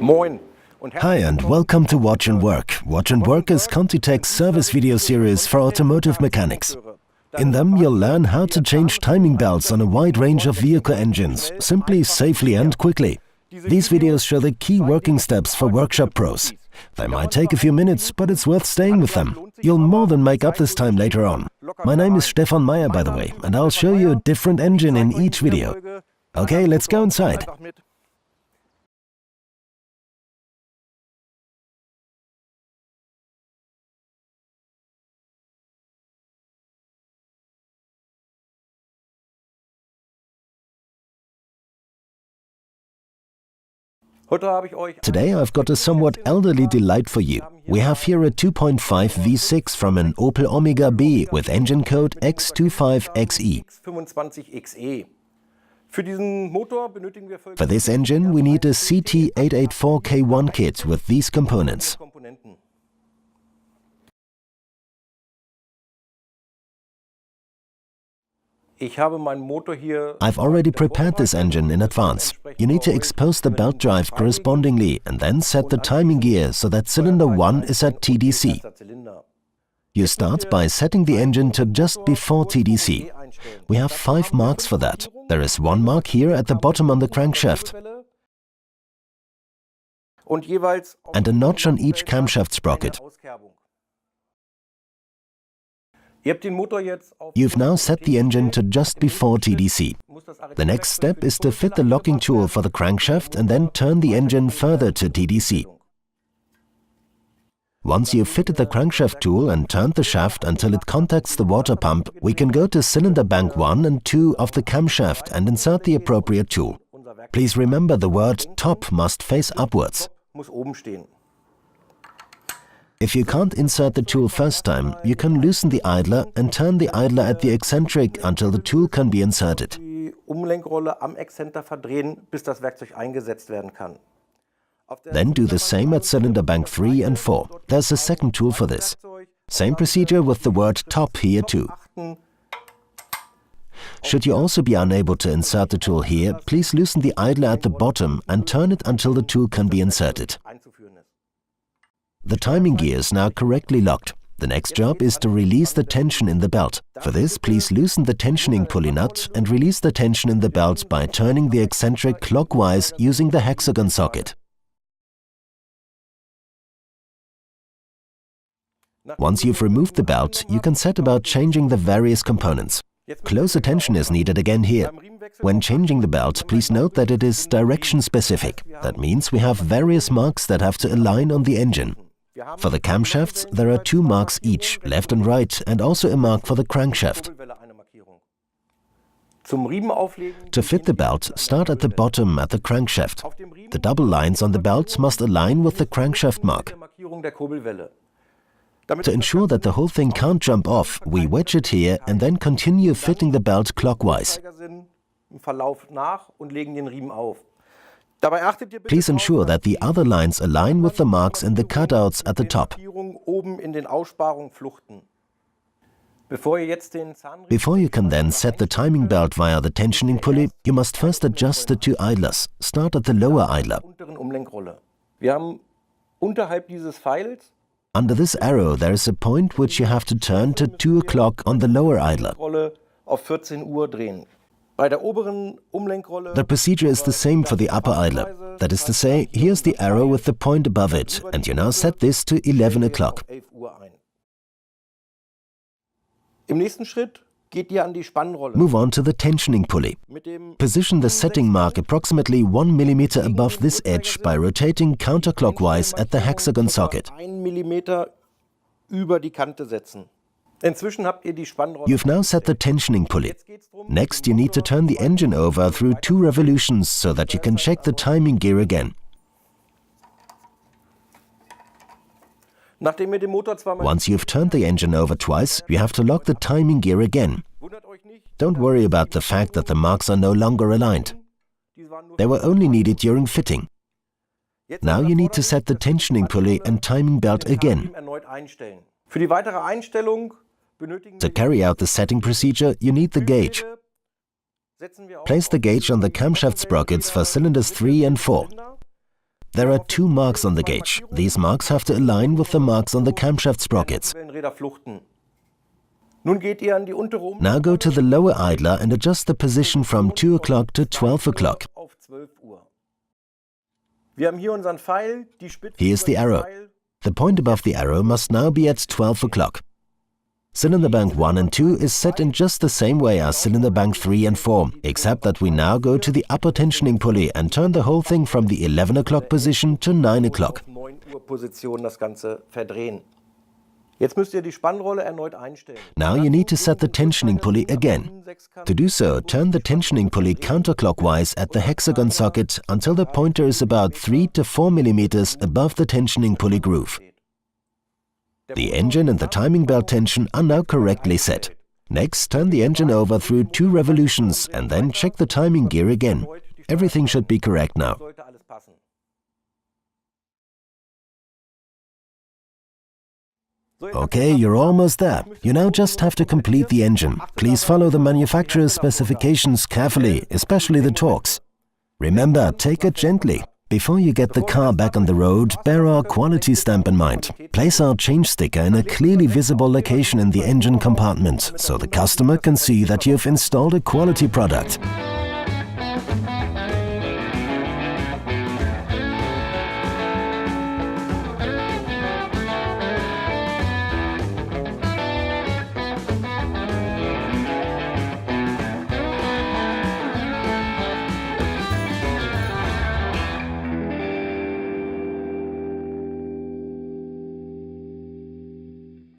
Moin. Hi and welcome to Watch and Work. Watch and Work is CompuTech's service video series for automotive mechanics. In them you'll learn how to change timing belts on a wide range of vehicle engines, simply, safely and quickly. These videos show the key working steps for workshop pros. They might take a few minutes, but it's worth staying with them. You'll more than make up this time later on. My name is Stefan Meyer, by the way, and I'll show you a different engine in each video. Okay, let's go inside. Today I've got a somewhat elderly delight for you. We have here a 2.5 V6 from an Opel Omega B with engine code X25XE. For this engine we need a CT884K1 kit with these components. I've already prepared this engine in advance. You need to expose the belt drive correspondingly and then set the timing gear so that cylinder 1 is at TDC. You start by setting the engine to just before TDC. We have 5 marks for that. There is one mark here at the bottom on the crankshaft and a notch on each camshaft sprocket. You've now set the engine to just before TDC. The next step is to fit the locking tool for the crankshaft and then turn the engine further to TDC. Once you've fitted the crankshaft tool and turned the shaft until it contacts the water pump, we can go to cylinder bank 1 and 2 of the camshaft and insert the appropriate tool. Please remember the word top must face upwards. If you can't insert the tool first time, you can loosen the idler and turn the idler at the eccentric until the tool can be inserted. Then do the same at cylinder bank 3 and 4. There's a second tool for this. Same procedure with the word top here too. Should you also be unable to insert the tool here, please loosen the idler at the bottom and turn it until the tool can be inserted. The timing gear is now correctly locked. The next job is to release the tension in the belt. For this, please loosen the tensioning pulley nut and release the tension in the belt by turning the eccentric clockwise using the hexagon socket. Once you've removed the belt, you can set about changing the various components. Close attention is needed again here. When changing the belt, please note that it is direction specific. That means we have various marks that have to align on the engine. For the camshafts, there are 2 marks each, left and right, and also a mark for the crankshaft. To fit the belt, start at the bottom at the crankshaft. The double lines on the belt must align with the crankshaft mark. To ensure that the whole thing can't jump off, we wedge it here and then continue fitting the belt clockwise. Please ensure that the other lines align with the marks in the cutouts at the top. Before you can then set the timing belt via the tensioning pulley, you must first adjust the 2 idlers. Start at the lower idler. Under this arrow there is a point which you have to turn to 2 o'clock on the lower idler. The procedure is the same for the upper idler. That is to say, here's the arrow with the point above it, and you now set this to 11 o'clock. Move on to the tensioning pulley. Position the setting mark approximately 1 mm above this edge by rotating counterclockwise at the hexagon socket. You've now set the tensioning pulley. Next, you need to turn the engine over through 2 revolutions so that you can check the timing gear again. Once you've turned the engine over twice, you have to lock the timing gear again. Don't worry about the fact that the marks are no longer aligned. They were only needed during fitting. Now you need to set the tensioning pulley and timing belt again. To carry out the setting procedure, you need the gauge. Place the gauge on the camshaft sprockets for cylinders 3 and 4. There are 2 marks on the gauge. These marks have to align with the marks on the camshaft sprockets. Now go to the lower idler and adjust the position from 2 o'clock to 12 o'clock. Here's the arrow. The point above the arrow must now be at 12 o'clock. Cylinder bank 1 and 2 is set in just the same way as cylinder bank 3 and 4, except that we now go to the upper tensioning pulley and turn the whole thing from the 11 o'clock position to 9 o'clock. Now you need to set the tensioning pulley again. To do so, turn the tensioning pulley counterclockwise at the hexagon socket until the pointer is about 3 to 4 mm above the tensioning pulley groove. The engine and the timing belt tension are now correctly set. Next, turn the engine over through 2 revolutions and then check the timing gear again. Everything should be correct now. Okay, you're almost there. You now just have to complete the engine. Please follow the manufacturer's specifications carefully, especially the torques. Remember, take it gently. Before you get the car back on the road, bear our quality stamp in mind. Place our change sticker in a clearly visible location in the engine compartment, so the customer can see that you've installed a quality product.